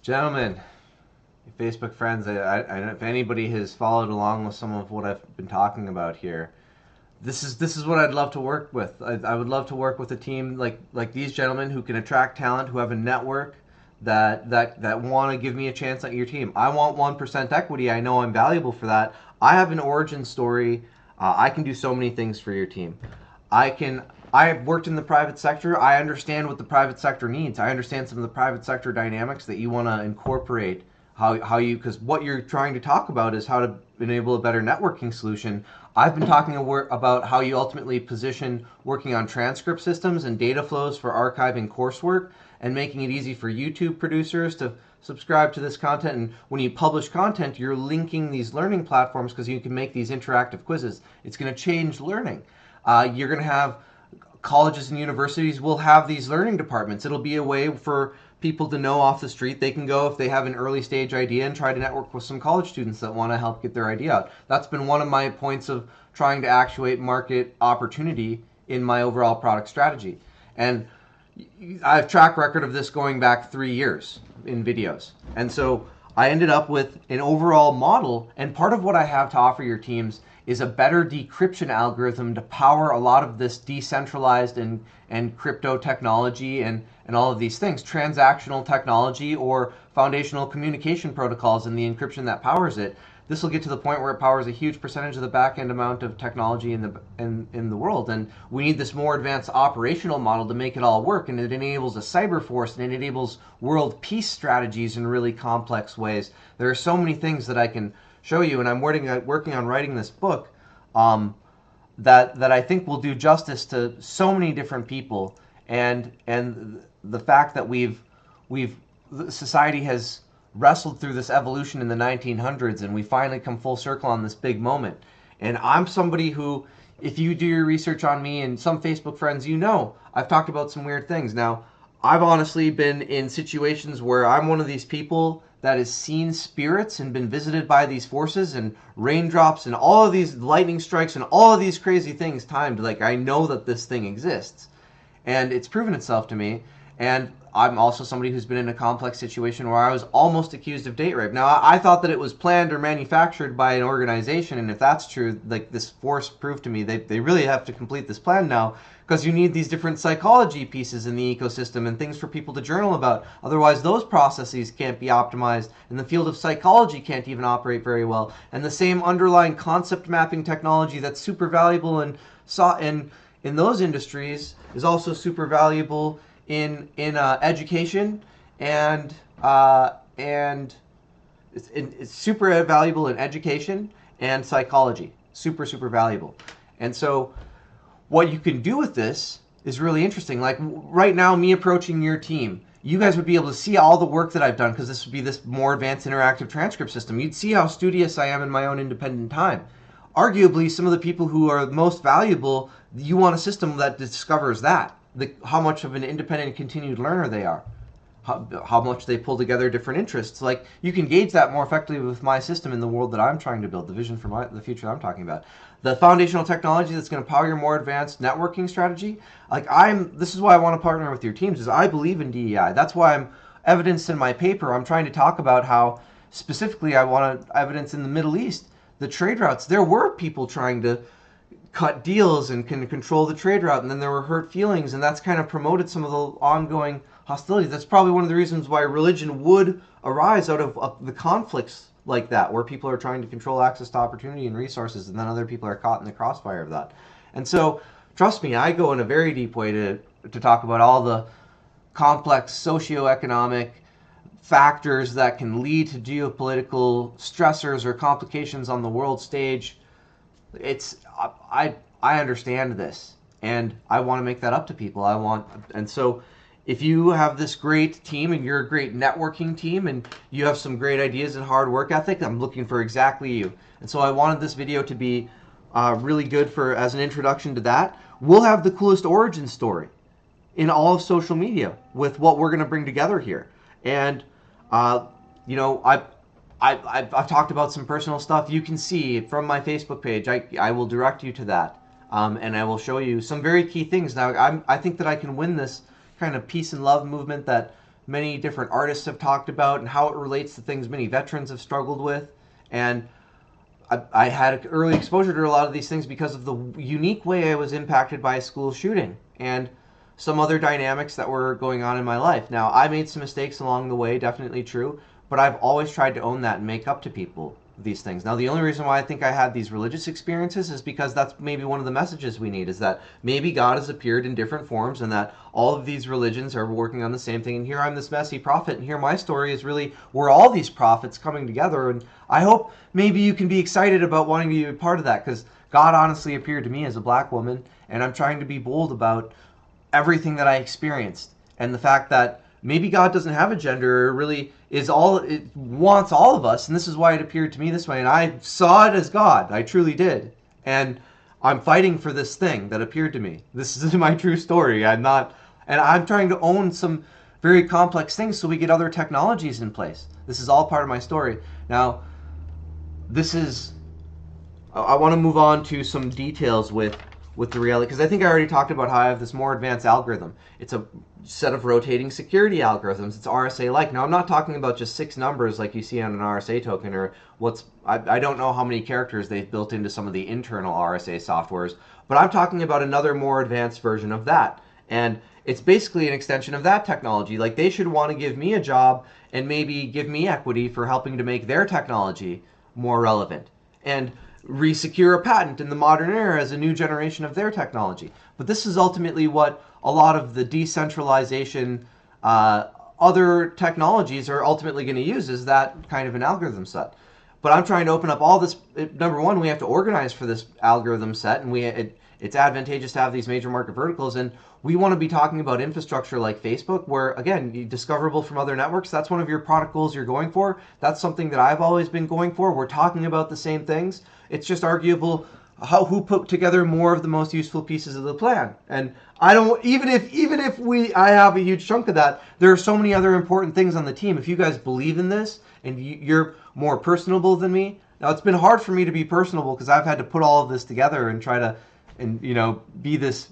Gentlemen, Facebook friends, if anybody has followed along with some of what I've been talking about here, this is what I'd love to work with. I would love to work with a team like these gentlemen who can attract talent, who have a network that want to give me a chance at your team. I want 1% equity. I know I'm valuable for that. I have an origin story. I can do so many things for your team. I can. I have worked in the private sector. I understand what the private sector needs. I understand some of the private sector dynamics that you want to incorporate. How you, because what you're trying to talk about is how to enable a better networking solution. I've been talking about how you ultimately position working on transcript systems and data flows for archiving coursework and making it easy for YouTube producers to subscribe to this content. And when you publish content, you're linking these learning platforms because you can make these interactive quizzes. It's going to change learning. You're going to have colleges and universities will have these learning departments. It'll be a way for people to know off the street. They can go if they have an early stage idea and try to network with some college students that want to help get their idea out. That's been one of my points of trying to actuate market opportunity in my overall product strategy. And I have track record of this going back 3 years in videos. And so I ended up with an overall model, and part of what I have to offer your teams is a better decryption algorithm to power a lot of this decentralized and crypto technology and all of these things, transactional technology or foundational communication protocols and the encryption that powers it. This will get to the point where it powers a huge percentage of the back-end amount of technology in the world, and we need this more advanced operational model to make it all work. And it enables a cyber force, and it enables world peace strategies in really complex ways. There are so many things that I can show you, and I'm working on writing this book that I think will do justice to so many different people, and the fact that society has wrestled through this evolution in the 1900s, and we finally come full circle on this big moment. And I'm somebody who, if you do your research on me and some Facebook friends, you know I've talked about some weird things. Now, I've honestly been in situations where I'm one of these people that has seen spirits and been visited by these forces and raindrops and all of these lightning strikes and all of these crazy things timed. Like, I know that this thing exists, and it's proven itself to me. And I'm also somebody who's been in a complex situation where I was almost accused of date rape. Now, I thought that it was planned or manufactured by an organization, and if that's true, like, this force proved to me they really have to complete this plan now, because you need these different psychology pieces in the ecosystem and things for people to journal about. Otherwise, those processes can't be optimized, and the field of psychology can't even operate very well. And the same underlying concept mapping technology that's super valuable in those industries is also super valuable in education, and it's super valuable in education and psychology. Super valuable. And so what you can do with this is really interesting. Like right now, me approaching your team, you guys would be able to see all the work that I've done, because this would be this more advanced interactive transcript system. You'd see how studious I am in my own independent time. Arguably, some of the people who are most valuable, you want a system that discovers that. How much of an independent and continued learner they are, how much they pull together different interests. Like, you can gauge that more effectively with my system in the world that I'm trying to build, the vision for the future I'm talking about. The foundational technology that's going to power your more advanced networking strategy. This is why I want to partner with your teams, is I believe in DEI. That's why I'm evidenced in my paper. I'm trying to talk about how specifically I want to evidence in the Middle East, the trade routes. There were people trying to cut deals and can control the trade route, and then there were hurt feelings, and that's kind of promoted some of the ongoing hostility. That's probably one of the reasons why religion would arise out of the conflicts like that, where people are trying to control access to opportunity and resources, and then other people are caught in the crossfire of that. And so, trust me, I go in a very deep way to talk about all the complex socioeconomic factors that can lead to geopolitical stressors or complications on the world stage. I understand this, and I want to make that up to people. And so if you have this great team and you're a great networking team and you have some great ideas and hard work ethic, I'm looking for exactly you. And so I wanted this video to be really good as an introduction to that. We'll have the coolest origin story in all of social media with what we're going to bring together here. And you know, I've talked about some personal stuff. You can see from my Facebook page. I will direct you to that, and I will show you some very key things. Now, I think that I can win this kind of peace and love movement that many different artists have talked about and how it relates to things many veterans have struggled with. And I had early exposure to a lot of these things because of the unique way I was impacted by a school shooting and some other dynamics that were going on in my life. Now, I made some mistakes along the way, definitely true, but I've always tried to own that and make up to people these things. Now, the only reason why I think I had these religious experiences is because that's maybe one of the messages we need, is that maybe God has appeared in different forms and that all of these religions are working on the same thing. And here I'm this messy prophet, and here my story is really we're all these prophets coming together. And I hope maybe you can be excited about wanting to be a part of that, because God honestly appeared to me as a black woman, and I'm trying to be bold about everything that I experienced and the fact that maybe God doesn't have a gender, or really is all, it wants all of us, and this is why it appeared to me this way, and I saw it as God. I truly did. And I'm fighting for this thing that appeared to me. This is my true story. And I'm trying to own some very complex things so we get other technologies in place. This is all part of my story. Now, I want to move on to some details with the reality, because I think I already talked about how I have this more advanced algorithm. It's a set of rotating security algorithms. It's RSA-like. Now, I'm not talking about just 6 numbers like you see on an RSA token, or I don't know how many characters they've built into some of the internal RSA softwares, but I'm talking about another more advanced version of that. And it's basically an extension of that technology. Like, they should want to give me a job and maybe give me equity for helping to make their technology more relevant, and re-secure a patent in the modern era as a new generation of their technology. But this is ultimately what a lot of the decentralization other technologies are ultimately going to use, is that kind of an algorithm set. But I'm trying to open up all this. Number one, we have to organize for this algorithm set, and it's advantageous to have these major market verticals, and we want to be talking about infrastructure like Facebook, where, again, discoverable from other networks. That's one of your product goals you're going for. That's something that I've always been going for. We're talking about the same things. It's just arguable who put together more of the most useful pieces of the plan. And I don't, even if I have a huge chunk of that, there are so many other important things on the team. If you guys believe in this and you're more personable than me, now it's been hard for me to be personable because I've had to put all of this together and try to, and be this.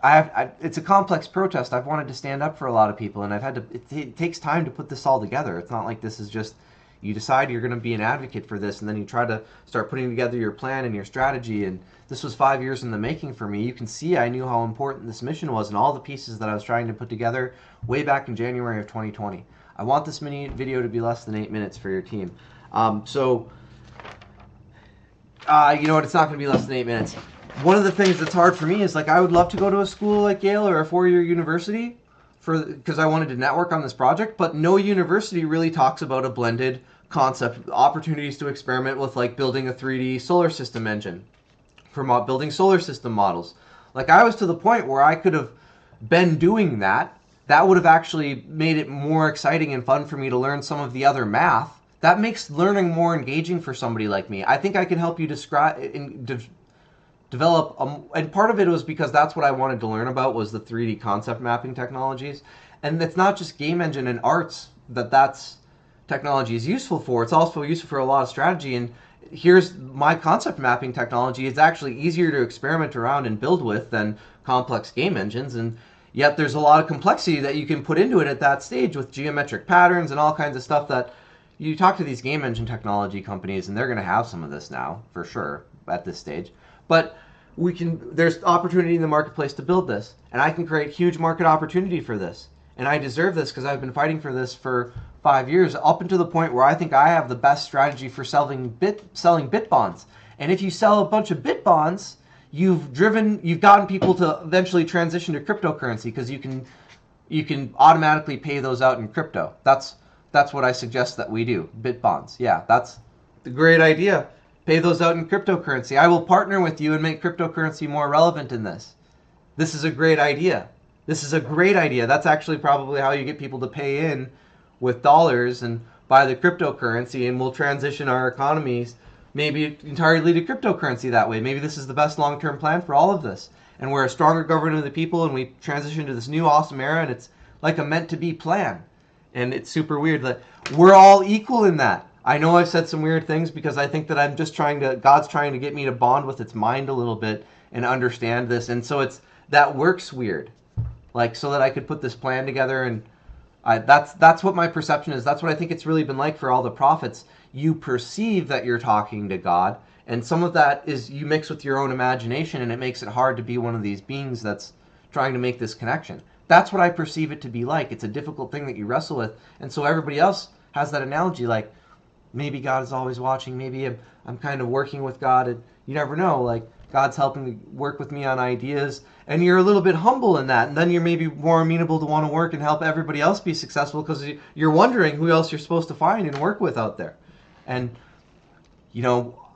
It's a complex protest. I've wanted to stand up for a lot of people, and I've had to. It takes time to put this all together. It's not like this is just. You decide you're going to be an advocate for this, and then you try to start putting together your plan and your strategy. And this was 5 years in the making for me. You can see I knew how important this mission was and all the pieces that I was trying to put together way back in January of 2020. I want this mini video to be less than 8 minutes for your team. You know what? It's not going to be less than 8 minutes. One of the things that's hard for me is, like, I would love to go to a school like Yale or a 4-year university because I wanted to network on this project, but no university really talks about a blended concept, opportunities to experiment with, like building a 3D solar system engine, for building solar system models. Like, I was to the point where I could have been doing that. That would have actually made it more exciting and fun for me to learn some of the other math. That makes learning more engaging for somebody like me. I think I can help you develop, and part of it was because that's what I wanted to learn about, was the 3D concept mapping technologies. And it's not just game engine and arts that's technology is useful for. It's also useful for a lot of strategy. And here's my concept mapping technology. It's actually easier to experiment around and build with than complex game engines. And yet there's a lot of complexity that you can put into it at that stage with geometric patterns and all kinds of stuff that you talk to these game engine technology companies, and they're going to have some of this now for sure at this stage. But there's opportunity in the marketplace to build this, and I can create huge market opportunity for this. And I deserve this because I've been fighting for this for 5 years, up until the point where I think I have the best strategy for selling bit bonds. And if you sell a bunch of bit bonds, you've gotten people to eventually transition to cryptocurrency, because you can automatically pay those out in crypto. That's what I suggest that we do. Bit bonds. Yeah, that's the great idea. Pay those out in cryptocurrency. I will partner with you and make cryptocurrency more relevant in this. This is a great idea. This is a great idea. That's actually probably how you get people to pay in with dollars and buy the cryptocurrency, and we'll transition our economies maybe entirely to cryptocurrency that way. Maybe this is the best long-term plan for all of this. And we're a stronger government of the people, and we transition to this new awesome era, and it's like a meant-to-be plan. And it's super weird that we're all equal in that. I know I've said some weird things because I think that God's trying to get me to bond with its mind a little bit and understand this. And so that works weird. Like, so that I could put this plan together and That's what my perception is. That's what I think it's really been like for all the prophets. You perceive that you're talking to God, and some of that is you mix with your own imagination, and it makes it hard to be one of these beings that's trying to make this connection. That's what I perceive it to be like. It's a difficult thing that you wrestle with, and so everybody else has that analogy, like maybe God is always watching. Maybe I'm kind of working with God, and you never know. Like God's helping me work with me on ideas, and you're a little bit humble in that, and then you're maybe more amenable to want to work and help everybody else be successful because you're wondering who else you're supposed to find and work with out there. And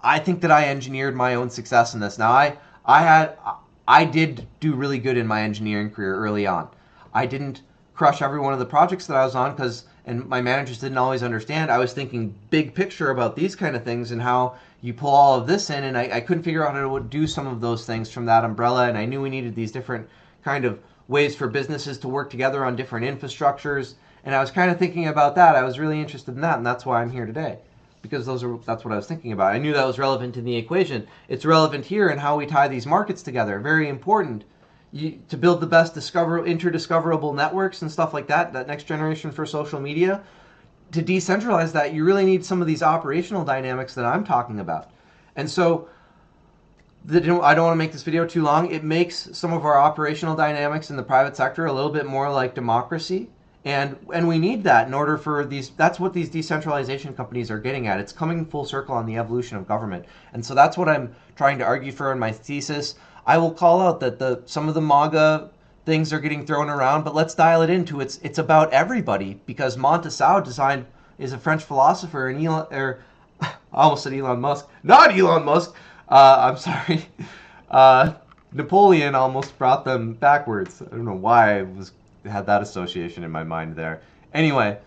I think that I engineered my own success in this. Now, I did do really good in my engineering career early on. I didn't crush every one of the projects that I was on because, and my managers didn't always understand. I was thinking big picture about these kind of things and how you pull all of this in, and I couldn't figure out how to do some of those things from that umbrella. And I knew we needed these different kind of ways for businesses to work together on different infrastructures. And I was kind of thinking about that. I was really interested in that, and that's why I'm here today, because that's what I was thinking about. I knew that was relevant in the equation. It's relevant here in how we tie these markets together. Very important. To build the best interdiscoverable networks and stuff like that, that next generation for social media, to decentralize that, you really need some of these operational dynamics that I'm talking about. And so I don't want to make this video too long. It makes some of our operational dynamics in the private sector a little bit more like democracy. And we need that in order for these. That's what these decentralization companies are getting at. It's coming full circle on the evolution of government. And so that's what I'm trying to argue for in my thesis. I will call out that some of the MAGA things are getting thrown around, but let's dial it into it's about everybody, because Montesquieu is a French philosopher, and I almost said Elon Musk, not Elon Musk. I'm sorry. Napoleon almost brought them backwards. I don't know why I had that association in my mind there. Anyway,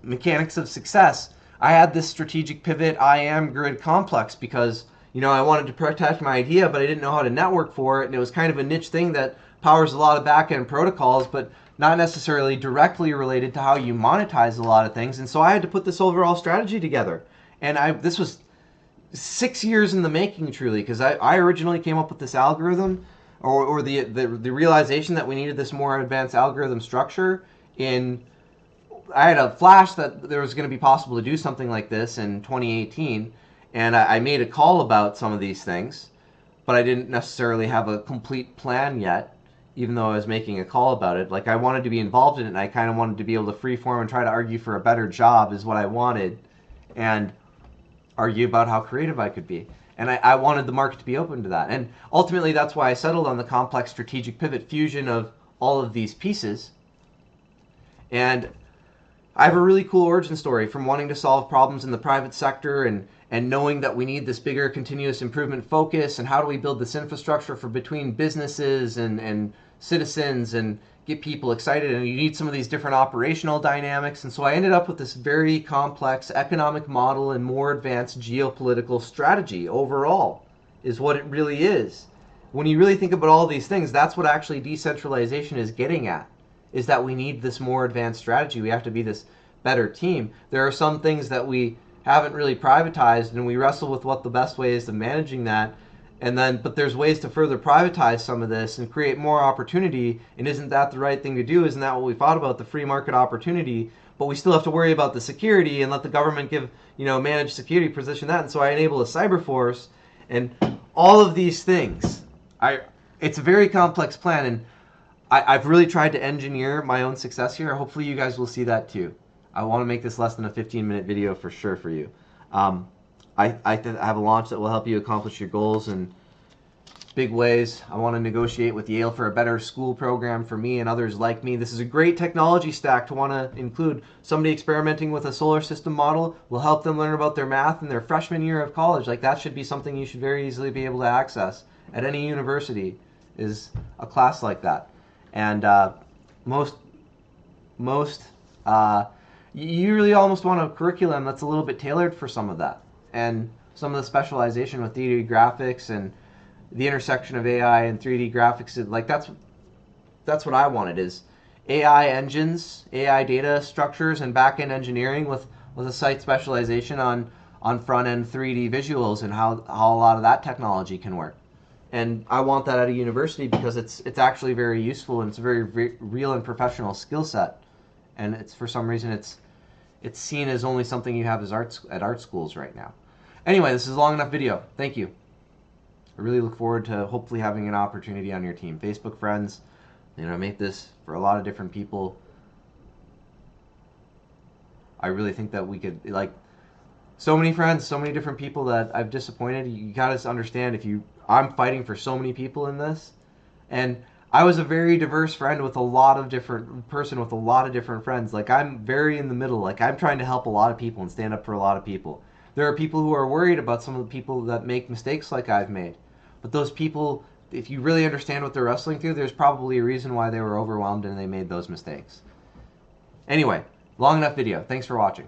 mechanics of success. I had this strategic pivot IAM grid complex because I wanted to protect my idea, but I didn't know how to network for it, and it was kind of a niche thing that powers a lot of back-end protocols, but not necessarily directly related to how you monetize a lot of things. And so I had to put this overall strategy together. And this was 6 years in the making, truly, because I originally came up with this algorithm, or the realization that we needed this more advanced algorithm structure. I had a flash that there was going to be possible to do something like this in 2018, and I made a call about some of these things, but I didn't necessarily have a complete plan yet, even though I was making a call about it. Like, I wanted to be involved in it, and I kind of wanted to be able to freeform and try to argue for a better job is what I wanted, and argue about how creative I could be. And I wanted the market to be open to that. And ultimately, that's why I settled on the complex strategic pivot fusion of all of these pieces. And I have a really cool origin story from wanting to solve problems in the private sector and knowing that we need this bigger continuous improvement focus, and how do we build this infrastructure for between businesses and citizens and get people excited, and you need some of these different operational dynamics. And so I ended up with this very complex economic model and more advanced geopolitical strategy overall is what it really is. When you really think about all these things, that's what actually decentralization is getting at, is that we need this more advanced strategy. We have to be this better team. There are some things that we haven't really privatized, and we wrestle with what the best way is to managing that. But there's ways to further privatize some of this and create more opportunity. And isn't that the right thing to do? Isn't that what we thought about, the free market opportunity? But we still have to worry about the security and let the government give, managed security position that. And so I enable a cyber force and all of these things. It's a very complex plan, and I've really tried to engineer my own success here. Hopefully you guys will see that too. I want to make this less than a 15-minute video for sure for you. I have a launch that will help you accomplish your goals in big ways. I want to negotiate with Yale for a better school program for me and others like me. This is a great technology stack to want to include. Somebody experimenting with a solar system model will help them learn about their math in their freshman year of college. Like, that should be something you should very easily be able to access at any university, is a class like that. And you really almost want a curriculum that's a little bit tailored for some of that. And some of the specialization with 3D graphics and the intersection of AI and 3D graphics, like that's what I wanted, is AI engines, AI data structures, and back-end engineering with a site specialization on front-end 3D visuals and how a lot of that technology can work. And I want that at a university because it's actually very useful, and it's a very real and professional skill set. and it's for some reason it's seen as only something you have as at art schools right now. Anyway, this is a long enough video. Thank you. I really look forward to hopefully having an opportunity on your team. Facebook friends, make this for a lot of different people. I really think that we could, so many friends, so many different people that I've disappointed. You gotta understand, I'm fighting for so many people in this, and I was a very diverse friend with a lot of different friends. I'm very in the middle. I'm trying to help a lot of people and stand up for a lot of people. There are people who are worried about some of the people that make mistakes like I've made. But those people, if you really understand what they're wrestling through, there's probably a reason why they were overwhelmed and they made those mistakes. Anyway, long enough video. Thanks for watching.